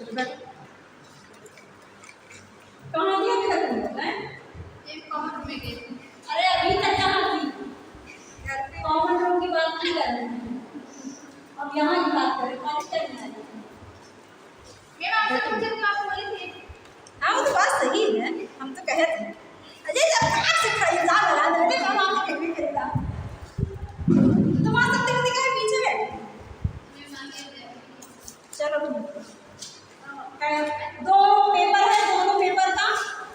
चलो बैठ। कहाँ गया अभी तक तुम? हैं? एक कॉमन रूम में गई थी। अरे अभी तक कहाँ थी? घर पे कॉमन रूम की बात नहीं कर रहे हैं, अब यहाँ की बात करें। कॉलेज तक नहीं आई। मैम आपसे पूछे तो आप बोली थी। हाँ वो तो बात सही है, हम तो कहे थे। अजय जब कहाँ से खरीदार लगा दे रहे हम आपसे कहीं खरीदा तुम आ सकते हो, दिखाए पीछे बैठ। मैम आगे दे। चलो दो पेपर है, दोनों पेपर का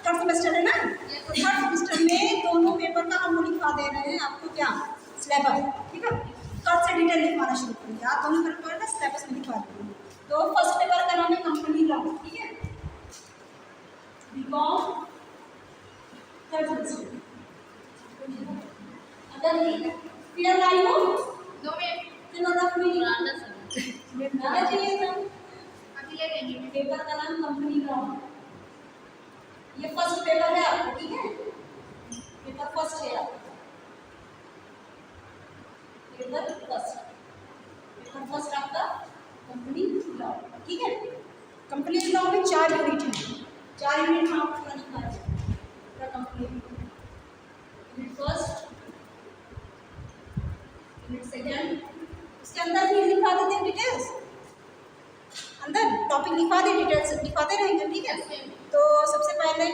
थर्ड सेमेस्टर है ना, तो थर्ड सेमेस्टर में दोनों पेपर का हम लिखवा दे रहे हैं आपको क्या सिलेबस, ठीक है। कल से डिटेल लिखवाना शुरू करेंगे, आप दोनों पेपर का सिलेबस में लिखवा देंगे। तो फर्स्ट पेपर का नाम है कंपनी लॉ, ठीक है, बीकॉम थर्ड सेमेस्टर। अगर क्लियर आई हो दो में तो रफ में पुराना सब लिखना चाहिए था। अभी ले लेंगे। पेपर का नाम कंपनी लॉ, ये फर्स्ट पेपर है आपका, ठीक है, पेपर फर्स्ट है आपका, पेपर फर्स्ट आपका कंपनी लॉ, ठीक है। कंपनी लॉ में 4 यूनिट है, 4 यूनिट हम पूरा लिखा है, पूरा complete. Unit first, unit second, उसके अंदर भी लिखा देते हैं डिटेल्स, अंदर टॉपिक लिखा दे, डिटेल्स लिखाते रहेंगे, ठीक है। तो सबसे पहले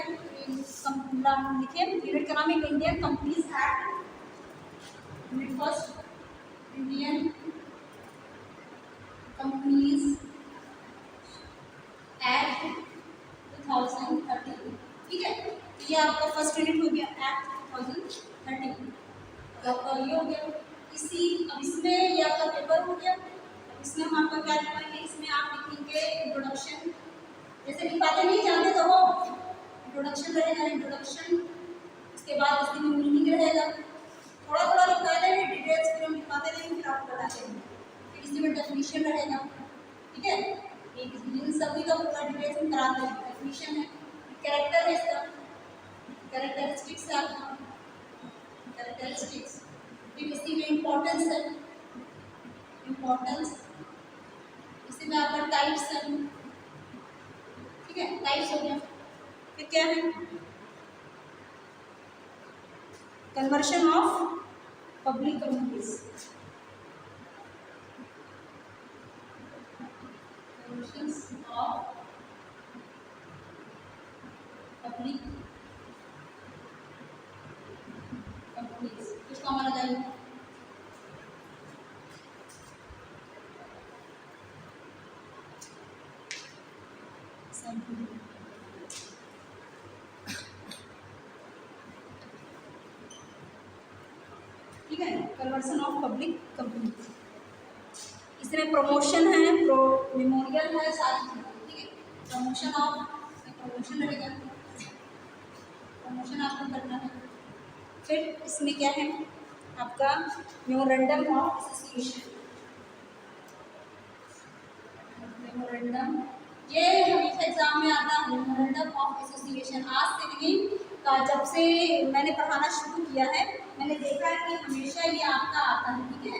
लिखिए, यूनिट का नाम है Indian companies act. Unit first Indian companies act 2013, ठीक है। ये आपका फर्स्ट यूनिट हो गया, एक्ट 2013। आपका ये हो गया, अब इसमें ये आपका पेपर हो गया। इसमें हम आपका क्या लिखेंगे, इसमें आप लिखेंगे इंट्रोडक्शन, जैसे लिखाते नहीं जानते तो वो इंट्रोडक्शन रहेगा, इंट्रोडक्शन। इसके बाद इसमें मीनिंग रहेगा, थोड़ा थोड़ा लिखा देंगे डिटेल्स, फिर हम लिखाते रहेंगे, फिर आपको बताते हैं। फिर इसमें डेफिनेशन रहेगा, ठीक है, इन सभी का पूरा डिटेल्स हम कराते हैं। डेफिनेशन है, कैरेक्टर है इसका, कैरेक्टरिस्टिक्स है आपका, कैरेक्टरिस्टिक्स। फिर इसी में इम्पोर्टेंस है, इम्पोर्टेंस। इसी में आपका टाइप्स है, ठीक है, टाइप्स हो गया। फिर क्या है, conversion of public communities, conversion of public communities, कुछ कॉमा लगाइए। ठीक है, कन्वर्सन ऑफ पब्लिक कंपनी। इसमें प्रमोशन है, प्रो मेमोरियल है, सारी चीज़ें, ठीक है। प्रमोशन रहेगा, प्रमोशन आपको करना है। फिर इसमें क्या है आपका मेमोरेंडम ऑफ एसोसिएशन, मेमोरेंडम, ये हमेशा एग्जाम में आता है, मेमोरेंडम ऑफ एसोसिएशन। आज से नहीं का जब से मैंने पढ़ाना शुरू किया है, मैंने देखा है कि हमेशा ये आपका आता है, ठीक है।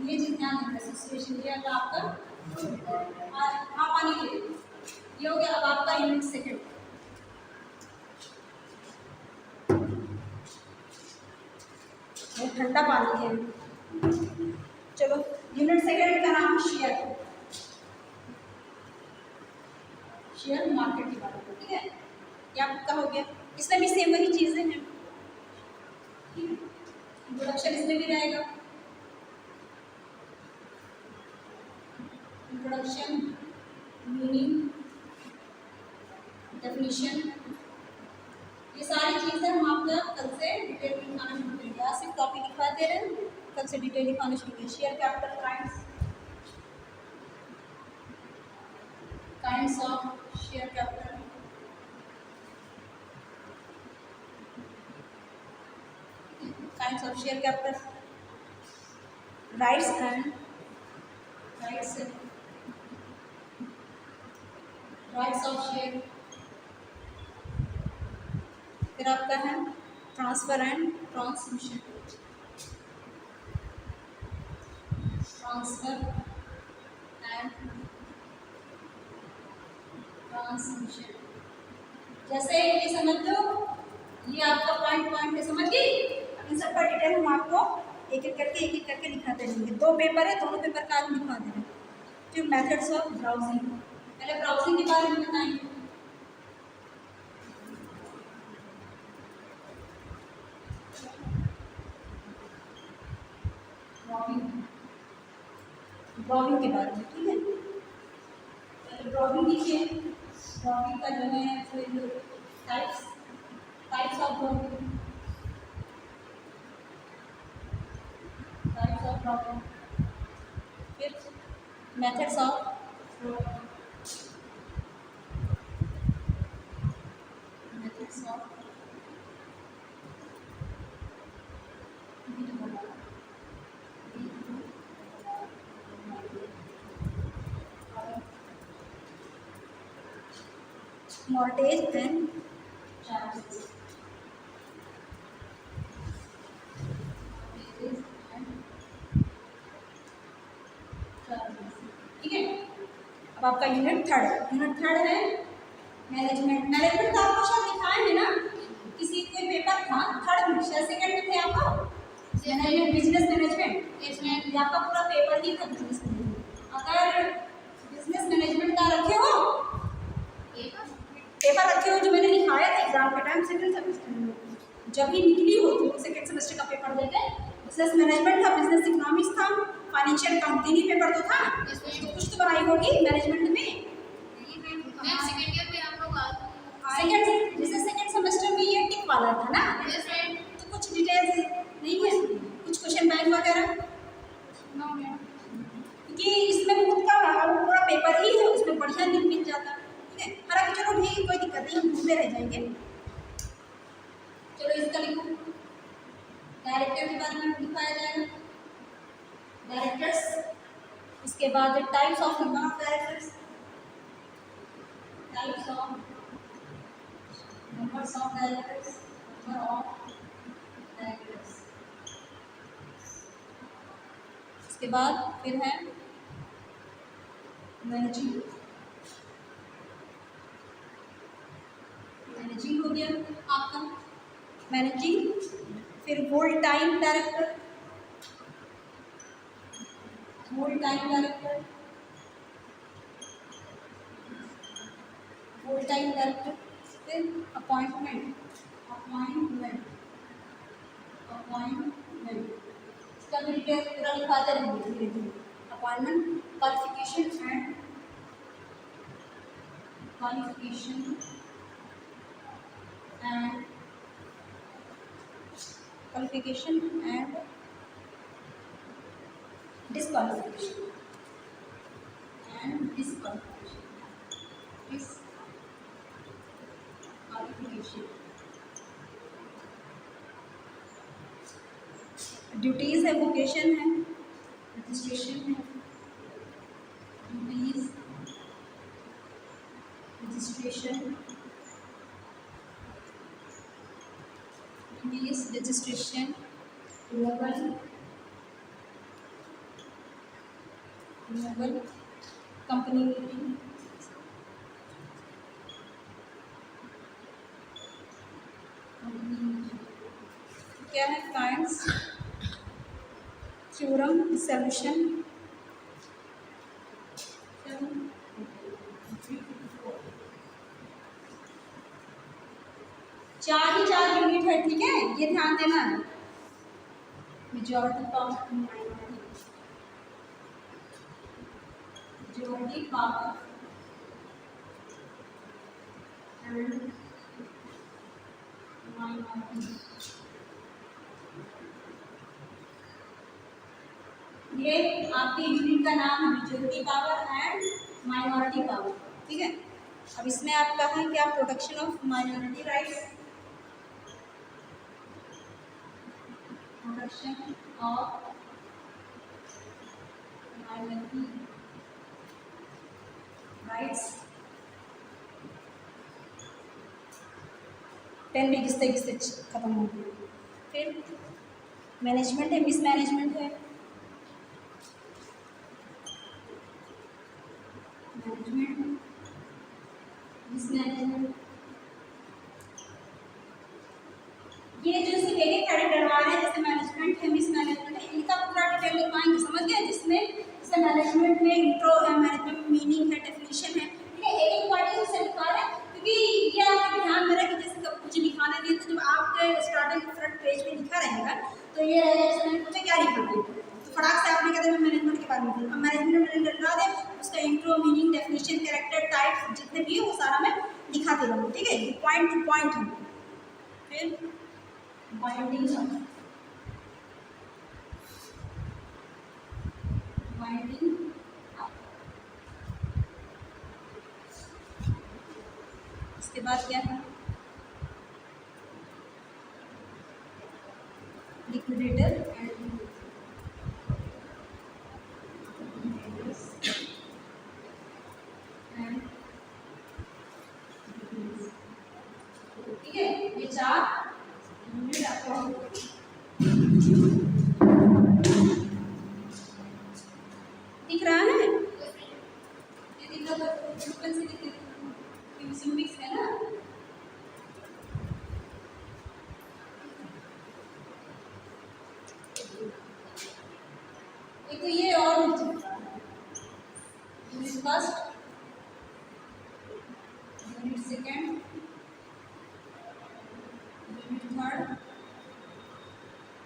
ये चीज़ ध्यान रखना, एसोसिएशन ये आपका हाँ पानी के ये हो गया। अब आपका यूनिट सेकेंड, ठंडा पानी है। चलो यूनिट सेकेंड का नाम शेयर, शेयर मार्केट की बात, ठीक है, ये आपका हो गया। इसमें भी सेम वही चीज़ें हैं, ठीक है। इंट्रोडक्शन इसमें भी रहेगा, इंट्रोडक्शन, मीनिंग, डेफिनेशन, ये सारी चीज़ें हम आपका कल से डिटेल लिखाना शुरू करेंगे। आज सिर्फ टॉपिक लिखा दे रहे हैं, कल से डिटेल लिखाना शुरू करेंगे। Share capital kinds of share capital, kinds of share capital, rights and rights of share. फिर आपका है transfer and transmission, transfer and transmission. जैसे ये समझ लो, ये आपका पॉइंट है, समझ गई। अब इन सबका डिटेल हम आपको एक एक करके लिखाते रहेंगे। 2 पेपर है, दोनों पेपर का हम लिखवा दे रहे हैं। फिर मेथड्स ऑफ ब्राउजिंग, पहले ब्राउजिंग के बारे में बताएंगे। ब्राउजिंग के बारे में, ठीक है। पहले ब्राउजिंग लिखिए। ब्राउजिंग का जो है फिर टाइप्स ऑफ ब्राउजिंग, फिर methods of mortgage and charges। ठीक है। अब आपका यूनिट थर्ड है मैनेजमेंट। मैनेजमेंट का आपको शायद लिखाए है ना, किसी कोई पेपर था थर्ड में, शायद सेकंड में थे आपका मैनेजमेंट, बिजनेस मैनेजमेंट। इसमें आपका पूरा पेपर ही था बिजनेस मैनेजमेंट। अगर बिजनेस मैनेजमेंट का रखे हो पेपर रखे हो, जो मैंने लिखाया था एग्जाम के टाइम सेकंड सेमेस्टर में, जब ही निकली हो तो सेकंड सेमेस्टर का पेपर देके बिजनेस मैनेजमेंट था, बिजनेस इकोनॉमिक्स था, फाइनेंशियल अकाउंटिंग ही पेपर तो था। तो कुछ तो बनाई होगी मैनेजमेंट में। सेकंड ईयर में हम लोग सेकंड जैसे सेकंड सेमेस्टर में ये टिक वाला था ना, तो कुछ डिटेल्स नहीं है, कुछ क्वेश्चन बैंक वगैरह, क्योंकि इसमें बहुत का पूरा पेपर ही है, उसमें बढ़िया लिंक मिल जाता। ठीक है, हालांकि चलो ठीक है, कोई दिक्कत नहीं, हम ढूंढते रह जाएंगे। चलो इसका लिखो। डायरेक्टर के बारे में लिखाया जाएगा, डायरेक्टर्स। इसके बाद types of number of directors, types of numbers of directors, number of directors. इसके बाद फिर है मैनेजिंग। मैनेजिंग हो गया आपका मैनेजिंग। फिर whole time director, whole time director, whole time director. फिर अपॉइंटमेंट, अपॉइंटमेंट, अपॉइंटमेंट। इसका भी डिटेल पूरा लिखाते रहेंगे धीरे धीरे। Appointment, qualification and qualification and qualification and disqualification and disqualification, duties है, वोकेशन है, रजिस्ट्रेशन है, duties, registration, registration, renewal, company meeting, क्या है क्लाइंट्स, थ्योरम, सॉल्यूशन, चार यूनिट है। ठीक है, ये ध्यान देना है। Majority power, majority power and minority. ये आपके यूनिट का नाम है, majority power and minority power. ठीक है, अब इसमें आप कहा है कि आप protection of minority rights, protection of minority rights. Pen भी घिसते घिसते खत्म हो गया। फिर मैनेजमेंट है, मिसमैनेजमेंट है, मैनेजमेंट, मिसमैनेजमेंट, ये जो सिर्फ एक एक हेडिंग डलवा रहे हैं, जैसे मैनेजमेंट है, मिसमैनेजमेंट है, इनका पूरा डिटेल लिखवाएंगे, समझ गए? जिसमें जैसे मैनेजमेंट में इंट्रो है, मैनेजमेंट में मीनिंग है, डेफिनेशन है, ठीक है, एक एक पॉइंट से लिखवा रहे हैं, क्योंकि ये आपके ध्यान में रहे कि जैसे कब कुछ लिखाना नहीं है, तो जब आपके स्टार्टिंग फ्रंट पेज पे लिखा रहेगा तो ये रहेगा जैसे मैंने पूछा क्या लिखना है, तो फटाक से आपने कहते हैं मैनेजमेंट के बारे में बोला, अब मैनेजमेंट में डलवा दें, उसका intro, meaning, definition, character, type जितने भी है वो सारा मैं दिखाते रहूँ, ठीक है, पॉइंट टू पॉइंट है। फिर बाइंडिंग इसके बाद क्या है, लिक्विडेटर एंड ठीक है, ये चार यूनिट आपका दिख रहा है, ये दिख रहा तो मिक्स है ना, एक तो ये और unit first, unit second, unit third,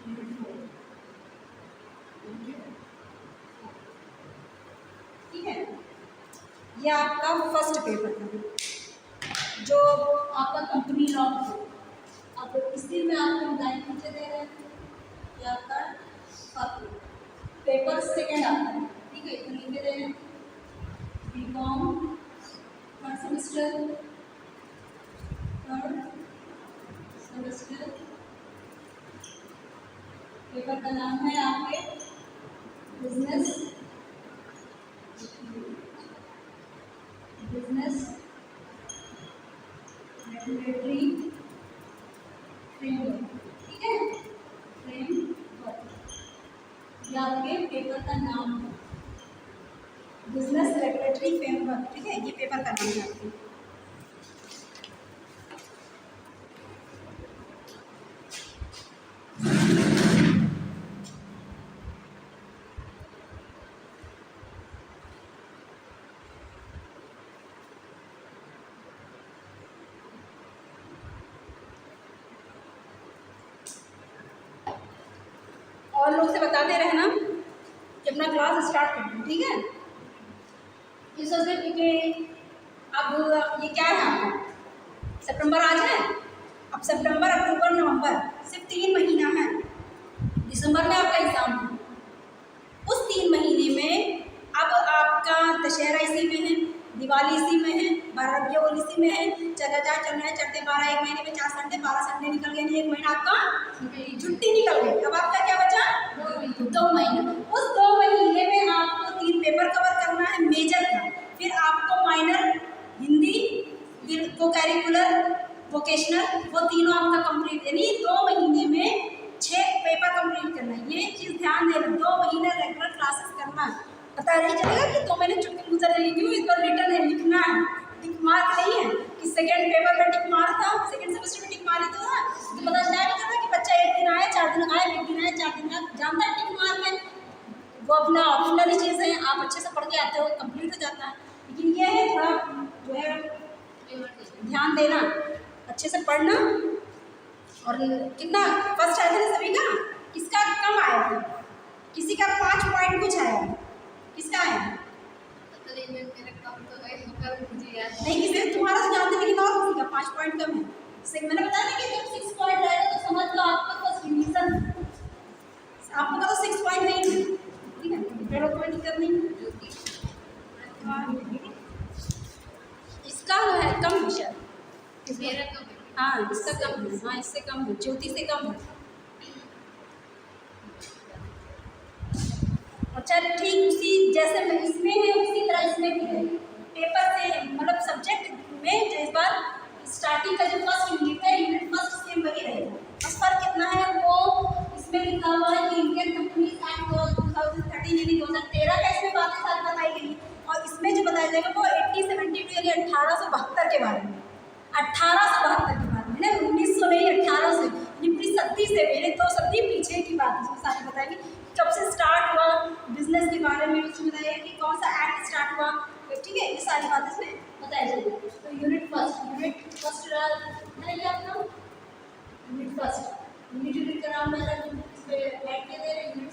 unit fourth, ठीक है, ये आपका फर्स्ट पेपर है जो आपका कंपनी लॉ है। अब इसी में आपको लाइन नीचे दे रहे हैं, ये आपका पेपर सेकेंड आता है, ठीक है, तो नीचे दे रहे हैं बीकॉम थर्ड सेमेस्टर पेपर का नाम है आपके बिजनेस रेगुलेटरी फ्रेमवर्क, ठीक है, फ्रेमवर्क, ये आपके पेपर का नाम है, बिजनेस रेगुलेटरी फ्रेमवर्क, ठीक है, ये पेपर का नाम है आपके। और लोग से बताते रहना कि अपना क्लास स्टार्ट करना, ठीक है, ये सोचते कि अब ये क्या है आपका सितंबर आज है, अब सितंबर, अक्टूबर, नवंबर सिर्फ 3 महीना है, दिसंबर में आपका एग्जाम है, उस 3 महीने में अब आपका दशहरा इसी में है, दिवाली इसी में है, भारत इसी में है, चल रहा है, चढ़ते 12 एक महीने में 4 संडे, 12 संडे निकल गए, नहीं 1 महीना आपका छुट्टी निकल गई, अब आपका क्या बचा 2 महीने, उस 2 महीने में आपको 3 पेपर कवर करना है मेजर का, फिर आपको माइनर, हिंदी, फिर को कैरिकुलर, वोकेशनल, वो तीनों आपका कंप्लीट, यानी 2 महीने में 6 पेपर कंप्लीट करना है, ये चीज़ ध्यान देना, 2 महीने रेगुलर क्लासेस करना है, पता नहीं चलेगा कि 2 महीने छुट्टी गुजर रही, क्यों, इस पर रिटर्न है, लिखना है, टिक मार्क नहीं है कि सेकेंड पेपर में टिक मार था, सेकेंड सेमेस्टर में टिक मारी तो ना, तो पता चला कि बच्चा 1 दिन आया 4 दिन आया, 1 दिन आया 4 दिन आया, जानता है टिक मार्क है, वो अपना ऑप्शनल चीज़ है, आप अच्छे से पढ़ के आते हो कंप्लीट हो जाता है, लेकिन ये है थोड़ा जो है ध्यान देना, अच्छे से पढ़ना, और कितना फर्स्ट आया था ना सभी का, किसका कम आया था, किसी का 5 पॉइंट कुछ आया, किसका आया नहीं, किसी तुम्हारा तो जानते, लेकिन और किसी का 5 पॉइंट कम है, मैंने बताया ना कि जब 6 पॉइंट रहेगा तो समझ लो आपका फर्स्ट डिवीजन, आपको पता 6 पॉइंट नहीं है, ठीक है, फिर कोई दिक्कत नहीं, इसका है कम विषय, मेरा कम है, हाँ इसका कम है, हाँ इससे कम है, ज्योति से कम है, अच्छा ठीक उसी जैसे इसमें है उसी तरह इसमें भी है, पेपर से मतलब सब्जेक्ट में इस बार स्टार्टिंग का जो फर्स्ट यूनिट है, यूनिट फर्स्ट सेम वही रहेगा, बस फर्क कितना है वो इसमें लिखा हुआ है कि इंडियन कंपनीज एक्ट 2013 यानी 2013 का इसमें बातें सारी बताई गई, और इसमें जो बताया जाएगा वो 80, 72 बेसिकली 1872 के बारे में, 1872 के बारे में, नहीं 1900 नहीं 1800, यानी पूरी सदी से मेरे 2 सदी पीछे की बात इसमें सारी बताएगी। कब से स्टार्ट हुआ बिजनेस के बारे में उसमें बताइए कि कौन सा एक्ट स्टार्ट हुआ, ठीक है, ये सारी बात इसमें बताई जाएगी। तो यूनिट फर्स्ट है ये आपका यूनिट फर्स्ट, यूनिट का नाम है इस पे ऐड किया गया है। यूनिट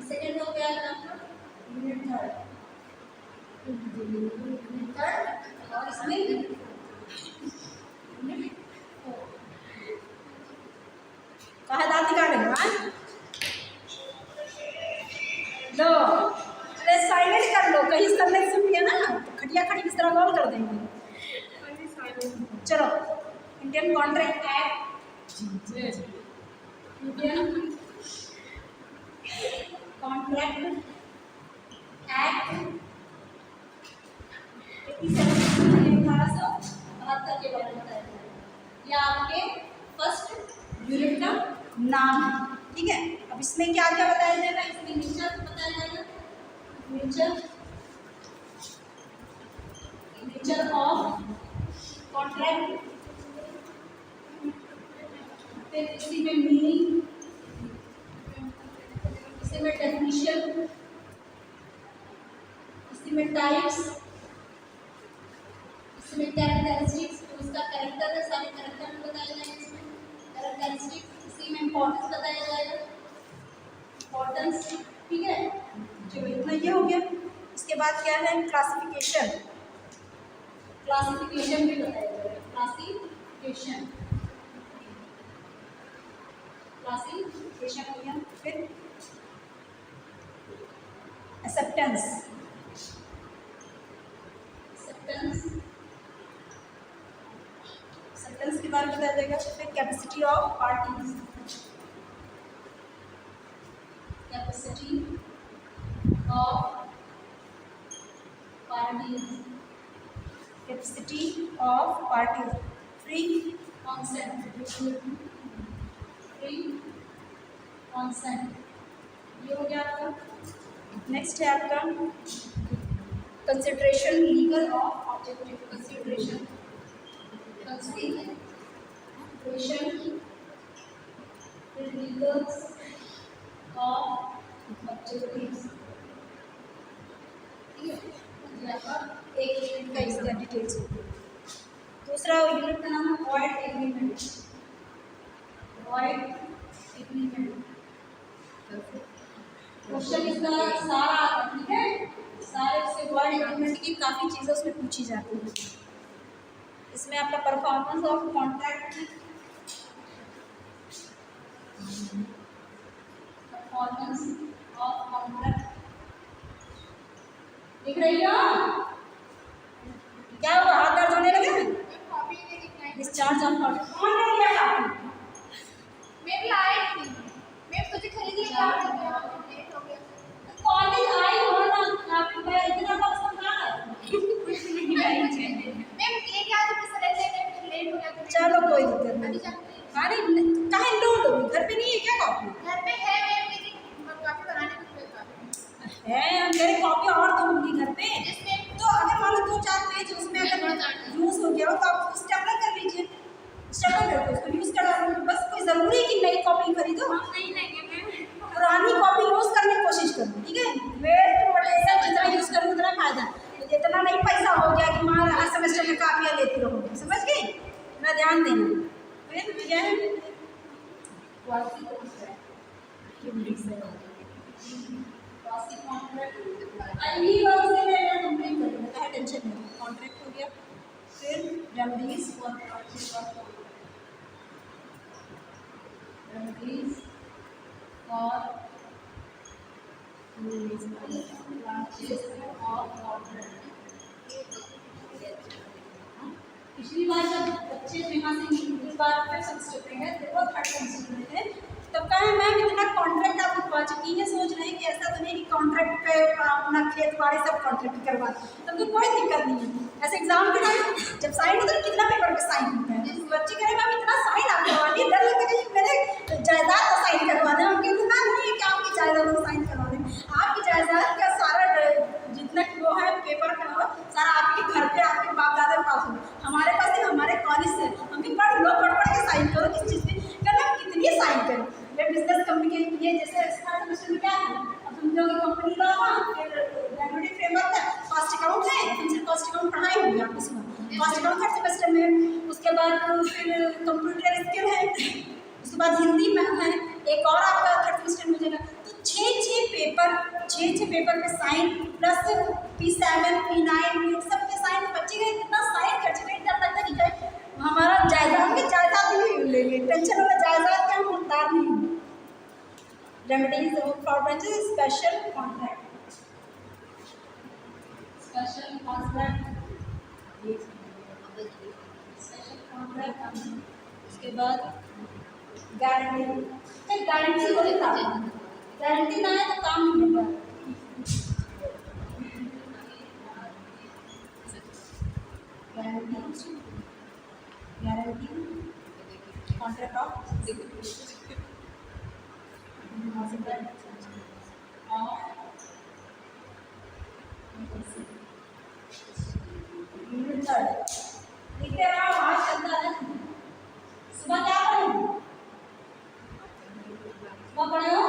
सेकंड हो गया आपका यूनिट थर्ड और इसमें यूनिट कहा दांत निकालेंगे हाँ लो, अरे साइलेंट कर लो, कहीं करने सुन गया ना तो खटिया खड़ी इस तरह गोल कर देंगे। चलो Indian contract act, Indian contract act 1872 के बारे में बताया जाएगा। यह आपके फर्स्ट यूनिट का नाम है, ठीक है। अब इसमें क्या क्या बताया जाएगा, इसमें नेचर बताया जाएगा, नेचर ऑफ कॉन्ट्रैक्ट, फिर इसी में मीनिंग, इसी में डेफिनिशन, इसी में टाइप्स, इसी में कैरेक्टरिस्टिक्स, तो उसका कैरेक्टर है, सारे कैरेक्टर बताया जाएगा इसमें, कैरेक्टरिस्टिक्स, इसी में इम्पोर्टेंस बताया जाएगा, इम्पोर्टेंस, ठीक है। चलो इतना ये हो गया। इसके बाद क्या है क्लासिफिकेशन, क्लासिफिकेशन भी बताया जाएगा, क्लासिफिकेशन, क्लासिफिकेशन हो गया। फिर एक्सेप्टेंस, एक्सेप्टेंस, एक्सेप्टेंस के बारे में बताया जाएगा। फिर capacity of parties, capacity of parties, capacity of parties, free consent, free consent, ये हो गया आपका। नेक्स्ट है आपका consideration legal of objective, consideration, consideration legal of objectives, ठीक है। एक यूनिट का इसका डिटेल्स हो गया। दूसरा यूनिट का नाम है void agreement, void agreement, question इसका सारा आता है, ठीक है, सारे उससे वॉइड एग्रीमेंट की काफ़ी चीज़ें उसमें पूछी जाती हैं। इसमें आपका performance of contract, performance of contract, दिख रही हो क्या हुआ, हाथ दर्द होने लगे, डिस्चार्ज ऑफ कॉन्ट्रैक्ट, कौन ने दिया कॉपी, मैं भी आई थी, मैं तुझे खरीद लिया, लेट हो गया, कॉलेज आई हो ना आप इतना वक्त समझा मैं ये क्या तो सर लेट हो गया तो चलो कोई दिक्कत नहीं। अरे काहे लो घर पे नहीं है क्या कॉपी, घर पे है मैं मेरी कॉफी बनाने की है मेरे कॉपी और तो होंगी घर पे, जिसमें तो अगर मान लो 2-4 पेज उसमें अगर यूज हो गया हो तो आप स्टेपलर कर लीजिए, स्टेपलर करके उसको यूज करा लो। बस कोई ज़रूरी है कि नई कॉपी खरीदो, हम नहीं लेंगे, मैं पुरानी कॉपी यूज करने की कोशिश करो, ठीक है। वेस्ट वैसा जितना यूज करो उतना फायदा, तो इतना नहीं पैसा हो गया कि माँ हर सेमेस्टर में कापियाँ लेती रहोगी, समझ गई, मैं ध्यान देना। फिर क्या है टेंशन नहीं, कॉन्ट्रैक्ट हो गया। फिर रेमडीज फॉर पिछली बार जब बच्चे यहाँ से इस बार फिर सेमेस्टर में गए वो थर्ड सेमेस्टर में थे, तब कहा मैम इतना कॉन्ट्रैक्ट आप लिखवा चुकी हैं, सोच रहे हैं कि ऐसा तो नहीं कि कॉन्ट्रैक्ट पे अपना खेत बाड़ी सब कॉन्ट्रैक्ट करवा, तब तो कोई दिक्कत नहीं है। ऐसे एग्जाम के टाइम जब साइन होता है कितना पेपर पे साइन होता है, जिस बच्चे कह रहे मैम इतना साइन आप करवा दिए, डर लगता है कि मेरे जायदाद का साइन करवा दें, हम कहते ना नहीं है कि आपकी जायदाद का साइन करवा दें, आपकी जायदाद का सारा जितना वो है पेपर का सारा आपकी फर्स्ट अकाउंट पढ़ाई होगी आपको सुना, फर्स्ट अकाउंट थर्ड सेमेस्टर में। उसके बाद फिर कंप्यूटर स्किल है, उसके बाद हिंदी में है, एक और आपका थर्ड सेमेस्टर में हो जाएगा। तो छः पेपर पे साइन प्लस P7 P9 सब के साइन बच्चे गए, कितना साइन खर्च गए, डर लगता है कि जाए हमारा जायदाद के जायदाद ही ले लेंगे, टेंशन वाला जायदाद क्या हम उतार नहीं। Remedies for branches special contract, special contract, उसके बाद गारंटी, गारंटी को लिखा, गारंटी ना है तो काम नहीं होगा। गारंटी कॉन्ट्रैक्ट ऑफ लिखते रहो, आज चलता है। सुबह क्या पढ़े, सुबह पढ़े हो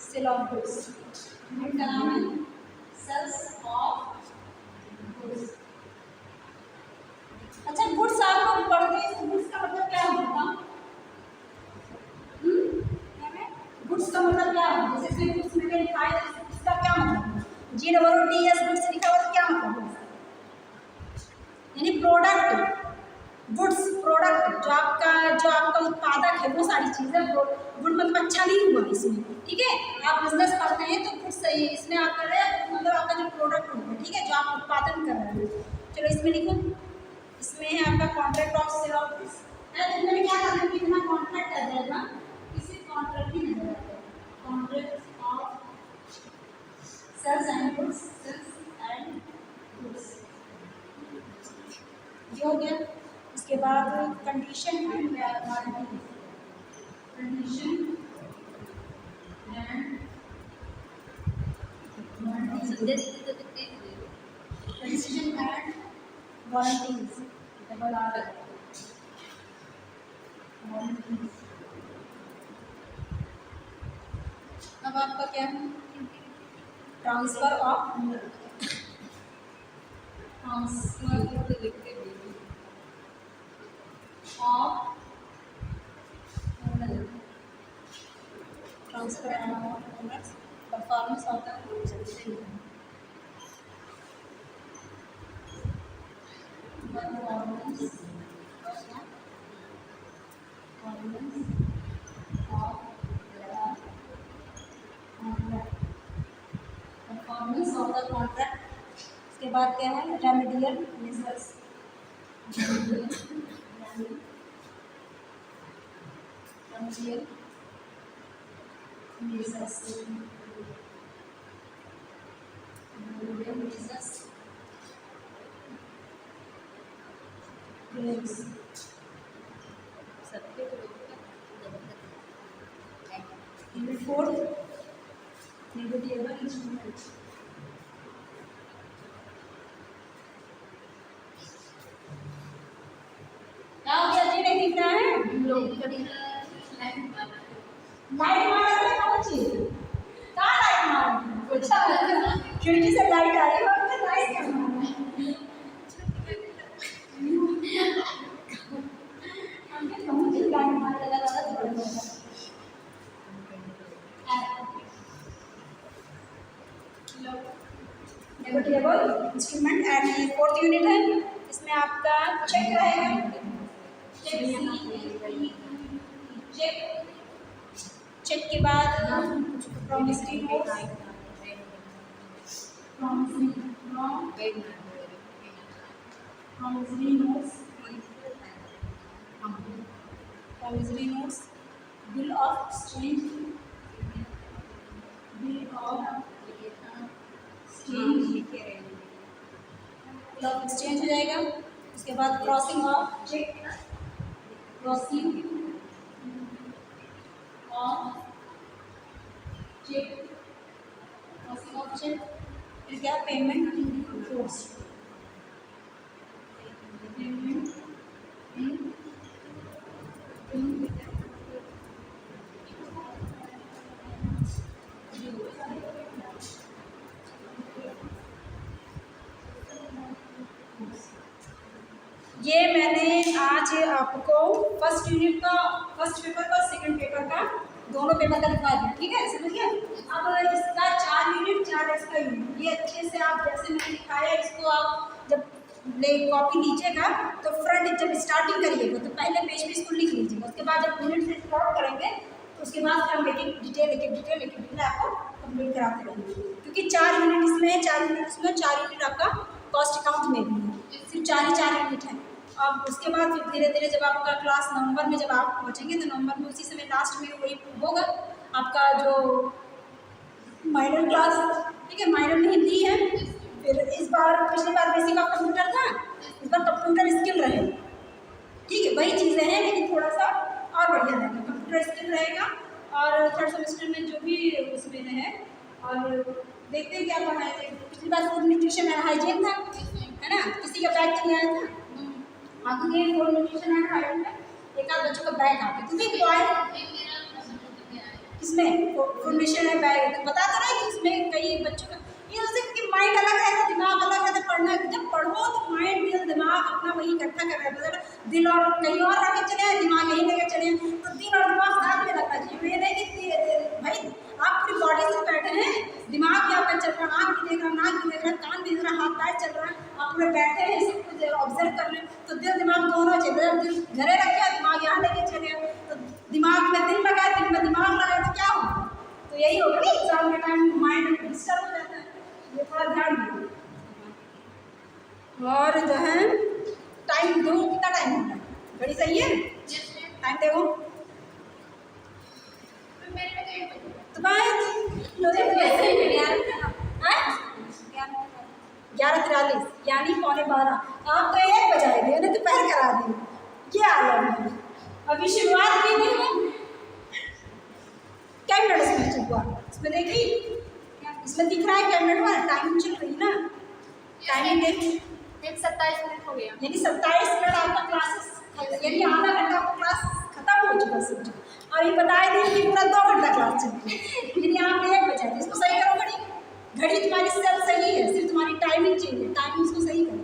सेल ऑफ गुड्स, इनका नाम है सेल्स ऑफ गुड्स। अच्छा गुड्स आप लोग पढ़ते हैं, गुड्स का मतलब क्या होता है? गुड्स का मतलब क्या होता है? जैसे गुड्स में लिखा है तो इसका क्या मतलब? GWDS गुड्स लिखा हुआ तो क्या मतलब है? यानी प्रोडक्ट, गुड्स प्रोडक्ट, जो आपका उत्पादक है वो सारी चीज़ें। गुड मतलब अच्छा नहीं हुआ इसमें, ठीक है। आप बिजनेस करते हैं तो गुड्स सही है, इसमें आप कर रहे हैं मतलब आपका जो प्रोडक्ट होगा, ठीक है, जो आप उत्पादन कर रहे हैं। चलो इसमें लिखो, इसमें है आपका contract of sale of goods. मैंने क्या करना है, कितना कॉन्ट्रैक्ट आ जाएगा, किसी कॉन्ट्रैक्ट ही नजर आता है, contract of sales and goods, sales and goods ये हो गया। उसके बाद condition and warranty, condition and condition and warranties, double R warranties. अब आपका क्या है, transfer of transfer amount of owners, performance of the performance of the contract। उसके बाद क्या है, remedial measures, remedial measures, claims, unit 4 negotiable instruments। क्या हो गया जी, नहीं दिखना है, लाइट मार रहे हैं बच्चे, कहाँ लाइट मार रहे हैं? अच्छा खिड़की से लाइट आ रही है और लाइट क्या मार रहे हैं? हमने समझ ही लाइट मार लगा तो बड़ा होगा। Negotiable instrument and fourth unit है, इसमें आपका चेक रहेगा, चेक के बाद promissory notes, bill of exchange, हो जाएगा। उसके बाद crossing of cheque, crossing of cheque, फिर क्या, पेमेंट फोर्स, ये मैंने आज आपको फर्स्ट यूनिट का फर्स्ट पेपर का और सेकंड पेपर का दोनों पेपर का लिखवा दिया, ठीक है, समझ गया। अब इसका 4 यूनिट 4 इसका यूनिट, ये अच्छे से आप जैसे मैंने लिखाया इसको आप जब कॉपी लीजिएगा तो फ्रंट जब स्टार्टिंग करिएगा तो पहले पेज पे इसको लिख लीजिएगा, उसके बाद जब यूनिट से स्टार्ट करेंगे तो उसके बाद फिर हम एक एक डिटेल आपको कंप्लीट कराते रहेंगे, क्योंकि 4 यूनिट इसमें है, 4 यूनिट इसमें, 4 यूनिट आपका कॉस्ट अकाउंट में भी है, सिर्फ 4 ही 4 यूनिट है। अब उसके बाद फिर धीरे धीरे जब आपका क्लास नवंबर में जब आप पहुँचेंगे तो नवंबर में उसी समय लास्ट में वही होगा आपका जो माइनर क्लास, ठीक है, माइनर में हिंदी है। फिर इस बार पिछली बार बेसिक ऑफ कंप्यूटर था, इस बार कंप्यूटर स्किल रहेगा, ठीक है, वही चीज़ें हैं लेकिन थोड़ा सा और बढ़िया रहेगा, कंप्यूटर स्किल रहेगा। और थर्ड सेमेस्टर में जो भी उसमें है और देखते हैं क्या पढ़ाया जाए। पिछली बार फूड न्यूट्रिशन एंड हाइजीन था, है ना, किसी का बैग तो नहीं आया था, आपके फूड न्यूट्रिशन एंड हाइजीन में एक आध बच्चों का बैग आ गया, क्योंकि इसमें फूड न्यूट्रिशन है बैग बता तो रहे कि इसमें कई बच्चों का ये उससे कि माइंड अलग रहता, दिमाग अलग रहता, पढ़ना जब पढ़ो तो माइंड दिल दिमाग अपना वही इकट्ठा कर रहा है, दिल और कहीं और रखे चले हैं, दिमाग यही लेकर चले हैं, तो दिल और दिमाग साथ में लगना चाहिए। ये नहीं कि भाई आप पूरी बॉडी से बैठे हैं, दिमाग भी आपका चल रहा, आँख भी देख रहा, नाक भी देख रहा, कान भी देख रहा, हाथ पैर चल रहा है, आप पूरे बैठे हैं, सब कुछ ऑब्जर्व कर रहे हैं, तो दिल दिमाग दोनों चाहिए, दिल घरे रखे दिमाग यहाँ लेके चले, तो दिमाग में दिल लगा, दिल में दिमाग लगा तो क्या होगा, तो यही होगा ना एग्जाम के टाइम माइंड डिस्टर्ब हो जाता है, ये थोड़ा ध्यान दीजिए। और जो है टाइम दो, कितना टाइम होगा, घड़ी सही है, टाइम देखो तुम्हारे 11:43 यानी 11:15, आप तो 1 बजाएंगे ना, दोपहर करा दी, क्या आलम है, अभी शुरुआत भी नहीं है। क्या मिनट इसमें चल हुआ, इसमें देखिए इसमें दिख रहा है क्या मिनट हुआ, टाइम चल रही ना, टाइमिंग देखिए 27 मिनट हो गया, यानी 27 मिनट आपका क्लासेस, यानी आधा घंटा आपका क्लास खत्म हो चुका समझो, और ये बताए दें कि पूरा 2 घंटा क्लास चलती है, लेकिन आप 1 बजा दी, इसको सही करो, घड़ी तुम्हारी सब सही है, सिर्फ तुम्हारी टाइमिंग चाहिए, टाइमिंग इसको सही करो।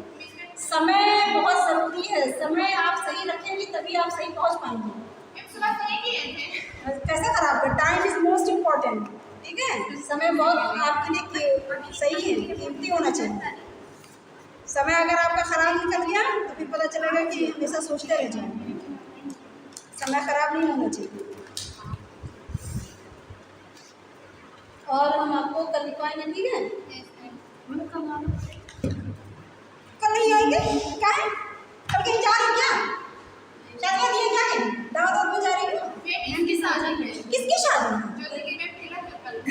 समय बहुत ज़रूरी है, समय आप सही रखेंगे तभी आप सही पहुंच पाएंगे। कैसे खराब कर, टाइम इज मोस्ट इम्पॉर्टेंट, ठीक है, समय बहुत आपके लिए सही है, कीमती होना चाहिए। समय अगर आपका खराब निकल गया तो फिर पता चलेगा कि हमेशा सोचते रह जाएंगे, समय खराब नहीं होना चाहिए। और हम आपको कल लिखवाएंगे, ठीक है, कल नहीं आएंगे, क्या है, कल कहीं जा रही क्या, शादी वादी है क्या, कहीं दावत में जा रही हो, इनकी शादी है, किसकी शादी,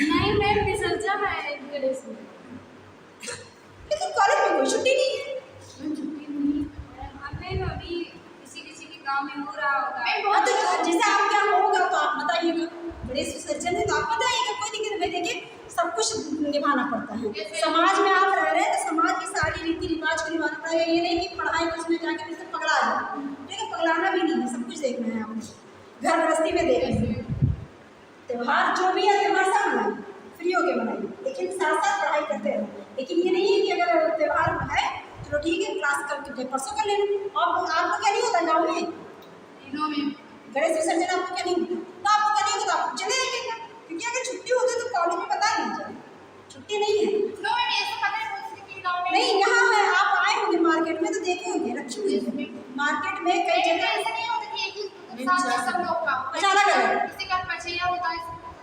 नहीं मैम विसर्जन है गणेश में, लेकिन कॉलेज में कोई छुट्टी नहीं है, छुट्टी नहीं मैम, अभी किसी के गांव में हो रहा होगा, हाँ तो जैसे आप क्या होगा तो आप बताइएगा, गणेश विसर्जन है तो आप बताइएगा, कोई दिक्कत नहीं, देखिए सब कुछ निभाना पड़ता है, समाज में आप रह रहे हैं तो समाज की सारी रीति रिवाज को निभाना पड़ेगा, ये नहीं कि पढ़ाई को उसमें जाकर फिर से पकड़ा जाए, ठीक है, पकड़ाना भी नहीं है, सब कुछ देखना है आपको, घर गृहस्थी में देखना है, त्यौहार जो भी है त्यौहार सब मनाइए, फ्री होके मनाइए, लेकिन साथ साथ पढ़ाई करते रहो, लेकिन ये नहीं है कि अगर त्यौहार है चलो ठीक है क्लास करके परसों कर लेना, और आपको क्या नहीं होता गाँव में गणेश विसर्जन आपको क्या नहीं होता, तो आपको क्या नहीं होता, आप चले जाइएगा, क्योंकि अगर छुट्टी होती तो कॉलेज में बता दीजिए, छुट्टी नहीं है, नहीं यहाँ है, आप आए होंगे मार्केट में तो देखे होंगे, रखी हुई है मार्केट में कई जगह, ऐसा नहीं होता कि एक ही साथ में सब लोग का, अच्छा अलग अलग, किसी का पछैया होता है,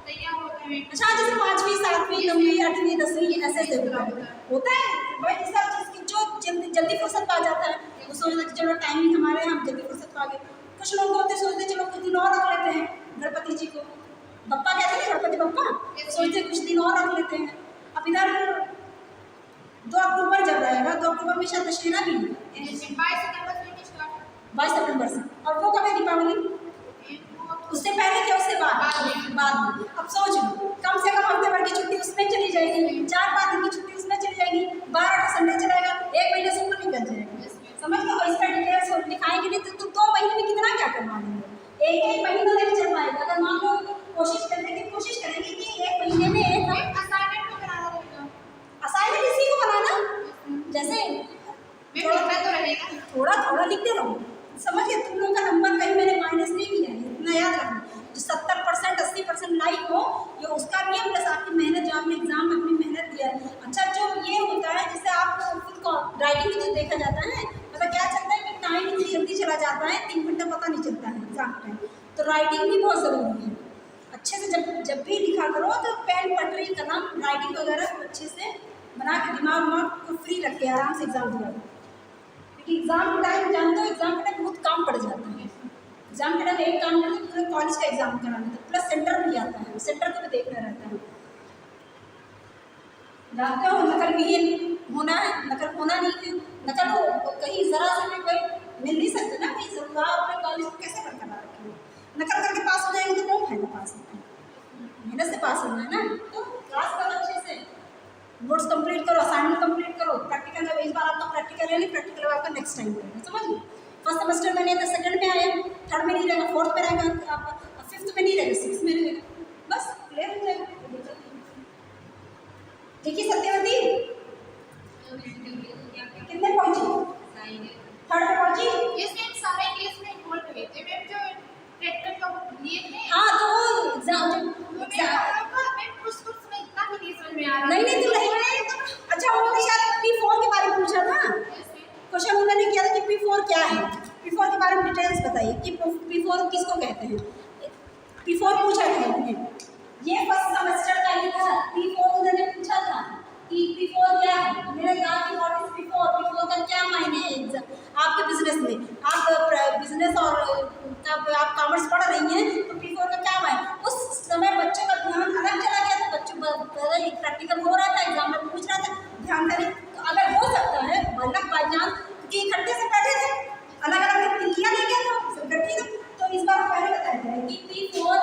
तैयार होता है, अच्छा जैसे 5वीं 7वीं 9वीं 8वीं 10वीं ऐसे होता है भाई, जिसका जिसकी जो जल्दी फुर्सत पा जाता है वो सोचता है चलो टाइमिंग हमारे यहाँ जल्दी फुर्सत पा गए, कुछ लोग होते सोचते चलो कुछ दिन और रख लेते हैं, गणपति जी को बप्पा कहते हैं, गणपति बप्पा, सोचते कुछ दिन और रख लेते हैं। अब इधर 2 अक्टूबर जब रहेगा, 2 अक्टूबर में शायद दशहरा भी है, 22 सितंबर से, और वो कब है दीपावली, उससे पहले क्या उससे बाद में, अब सोच लो कम से कम हफ्ते भर की छुट्टी उसमें चली जाएगी, 4-5 दिन की छुट्टी उसमें चली जाएगी, 12 संडे चलेगा, 1 महीने से ऊपर निकल जाएगा, समझ लो, और इसका डिटेल्स दिखाएंगे नहीं तो 2 महीने में कितना क्या करवा देंगे, एक महीना नहीं चल पाएगा, अगर मान लो कोशिश करेंगे कि 1 महीने में एक असाइनमेंट इसी को बनाना, जैसे थोड़ा थोड़ा लिखते रहो, अच्छे से जब भी लिखा करो तो पेन पटरी कलम राइटिंग वगैरह अच्छे से बना के दिमाग को फ्री रख के आराम से एग्ज़ाम दिया करो। क्योंकि एग्ज़ाम के टाइम जानते हो एग्ज़ाम के टाइम बहुत काम पड़ जाता है। एग्ज़ाम के टाइम एक काम करते पूरे कॉलेज का एग्ज़ाम कराना था, प्लस सेंटर भी आता है, सेंटर को भी देखना रहता है। जानते हो नकल विहीन होना है, नकल होना नहीं, नकल हो कहीं ज़रा से भी कोई मिल नहीं सकता ना, कहीं ज़रूर अपने कॉलेज को कैसे बरकरार रखेंगे। नकल करके पास हो जाएंगे तो कौन फायदा पास होता है, मेहनत से पास होना है ना। तो क्लास करो अच्छे से, नोट्स कंप्लीट करो, असाइनमेंट कंप्लीट करो, प्रैक्टिकल में इस बार आपका प्रैक्टिकल है नहीं, प्रैक्टिकल आपका नेक्स्ट टाइम रहेगा, समझ लो। फर्स्ट सेमेस्टर में नहीं तो सेकंड में आया, थर्ड में नहीं रहेगा, फोर्थ में रहेगा, आपका फिफ्थ में नहीं रहेगा, सिक्स में रहेगा, बस क्लियर हो जाएगा। देखिए सत्यवती कितने पहुंची, थर्ड में पहुंची। यस मैम, सारे इंग्लिश में इन्वॉल्व हुए थे मैम, जो प्रैक्टिकल का लिए थे। हाँ तो वो एग्जाम नहीं तो नहीं, अच्छा उन्होंने शायद P4 के बारे में पूछा था क्वेश्चन, उन्होंने किया था कि P4 क्या है, P4 के बारे में डिटेल्स बताइए कि P4 किसको कहते हैं। P4 पूछा था उन्होंने, ये फर्स्ट सेमेस्टर का ही था। P4 उन्होंने पूछा था कि P4 क्या है, मैंने कहा कि व्हाट इज P4 का क्या मायने है आपके बिजनेस में, आप बिजनेस और आप कॉमर्स पढ़ रही हैं तो P4 का क्या मायने। उस समय बच्चों का ध्यान अलग चला गया था, बच्चों प्रैक्टिकल हो रहा था, एग्जाम में पूछ रहा था, ध्यान करें। तो अगर हो सकता है बालक बाई चांस कि इकट्ठे से बैठे थे, अलग अलग किया नहीं गया था, इकट्ठी थे, तो इस बार पहले बताया जाए कि P4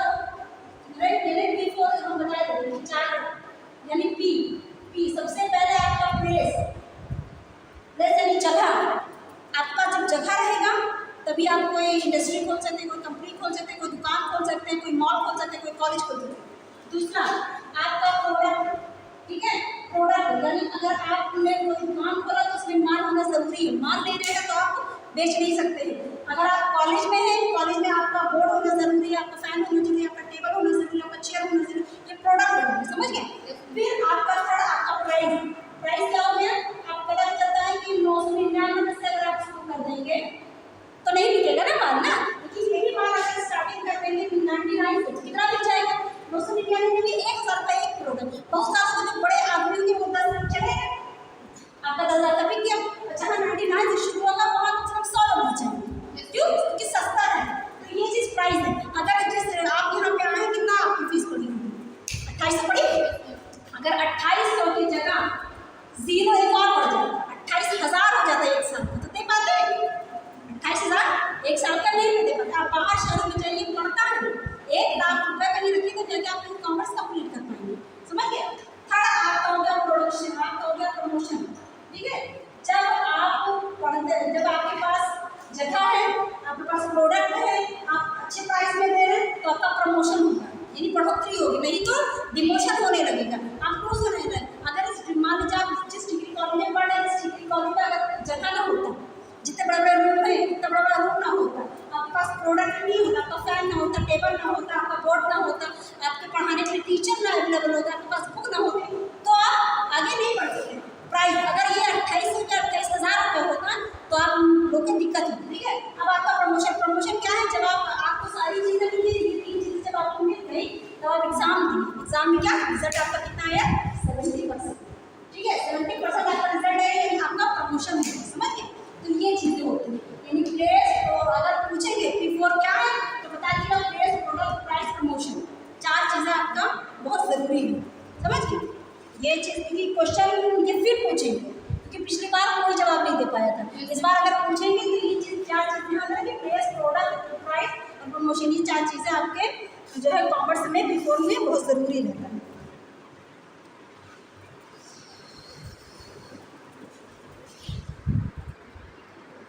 हम बताए थे चार, यानी P सबसे पहले आपका प्लेस यानी जगह। आपका जब जगह रहेगा तभी आप कोई इंडस्ट्री खोल सकते हैं, कोई कंपनी खोल सकते हैं, कोई दुकान खोल सकते हैं, कोई मॉल खोल सकते हैं, कोई कॉलेज खोल सकते हैं। दूसरा आपका प्रोडक्ट, ठीक है, प्रोडक्ट यानी अगर आपने कोई दुकान खोला तो उसमें माल होना जरूरी है, माल नहीं रहेगा तो आप बेच नहीं सकते हैं। अगर आप कॉलेज में हैं, कॉलेज में आपका बोर्ड होना जरूरी है, आपका फैन होना जरूरी है, आपका टेबल होना जरूरी है, आपका चेयर होना जरूरी है, ये प्रोडक्ट है, समझ गए। फिर आपका थर्ड आपका प्राइस क्या हो गया, आपको पता चलता है कि 999 से अगर आप शुरू कर देंगे तो नहीं बिकेगा ना माल ना, क्योंकि यही माल अगर स्टार्टिंग कर देंगे 99 से कितना बिक जाएगा, 999 में भी 1000 का एक प्रोडक्ट। बहुत सारे जो बड़े आदमी के होता है चलेगा, आपका 10,000 का बिक गया। अच्छा 99 से शुरू होगा, वहाँ कम से कम 100 लोग चाहिए, क्यों, क्योंकि सस्ता है। तो ये चीज़ प्राइस है। अगर जिस आप यहाँ पे आए कितना आपकी फीस पड़ी, 2800 पड़ी। अगर 2800 की जगह 0 एक और बढ़ जाए, 28,000 हो जाता है एक साल का, तो दे पाते हैं 28,000 एक साल का नहीं दे पाते। आप बाहर शहरों में जाइए, पड़ता है 1,00,000 रुपये कहीं रखिए तो जाके आप कॉमर्स कंप्लीट कर पाएंगे, समझ गए। थर्ड आपका हो गया प्रोडक्शन, आपका हो गया प्रमोशन, ठीक है। जब आप पढ़ते हैं, जब आपके पास जगह है, आपके पास प्रोडक्ट है, आप अच्छे प्राइस में दे रहे हैं तो आपका प्रमोशन होगा, यानी बढ़ोतरी होगी, नहीं तो डिमोशन होने लगेगा, आप क्लोज होने लगेगा। अगर मान लीजिए आप जिस डिग्री कॉलेज में पढ़ रहे हैं, इस डिग्री कॉलेज में अगर जगह ना होता, जितने बड़े बड़े रूम है, इतना बड़ा बड़ा रूम ना होता, आपके पास प्रोडक्ट नहीं होता, आपका फैन ना होता, टेबल ना होता, आपका बोर्ड ना होता, आपके पढ़ाने के लिए टीचर ना अवेलेबल होता, आपके पास बुक ना होती, तो आप आगे नहीं बढ़ सकते। प्राइस अगर ये 28,000 रुपये होता तो आप लोग की दिक्कत होती, ठीक है। अब आपका प्रमोशन क्या है, जब आपको सारी चीज़ें मिल गई, ये 3 चीज़ें जब आपको मिल गई तो आप एग्जाम दी, एग्जाम में क्या रिजल्ट आपका कितना आया, 70%, ठीक है, 70% आपका रिजल्ट है, यानी आपका प्रमोशन है, समझ गए। तो ये चीज़ें होती हैं, यानी प्लेस, और अगर पूछेंगे P4 क्या है तो बता दीजिएगा प्लेस, प्रोडक्ट, प्राइस, प्रमोशन, 4 चीज़ें आपका बहुत ज़रूरी है, समझ गए। ये चीज़ की क्वेश्चन ये फिर पूछेंगे, क्योंकि पिछली बार कोई जवाब नहीं दे पाया था, इस बार अगर पूछेंगे तो ये चीज़ 4 चीज़ें ध्यान रखें, प्लेस, प्रोडक्ट, प्राइस और प्रमोशन, ये 4 चीज़ें आपके जो है कॉमर्स में P4 में बहुत ज़रूरी रहता है।